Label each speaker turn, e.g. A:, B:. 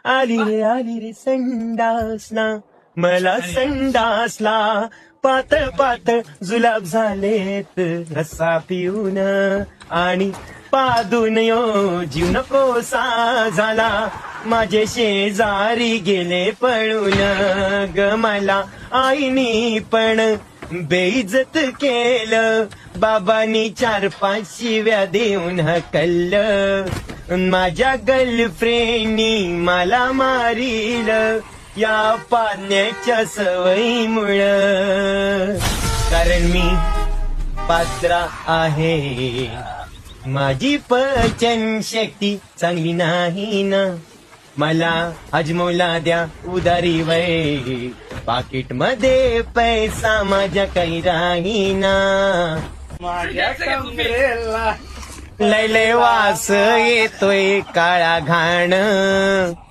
A: आली रे संडासला, मला संडासला. पातळ पातळ जुलाब झालेत रस्सा पिऊन, आणि पादून यो जीव नकोसा झाला. माझे शेजारी गेले पळून ग, मला आईनी पण बेइज्जत केलं. बाबांनी 4-5 शिव्या देऊन हकललं. माझ्या गर्लफ्रेंडनी मला मारील या पाण्याच्या सवयीमुळं. कारण मी पात्रा आहे, माझी पचन शक्ती चांगली नाही ना. मला अजमोला द्या उदारी वय, पाकिट मध्ये पैसा माझ्या काही राहीना.
B: माझ्या कमरेला
A: लय लय वास येतोय काळा घाण.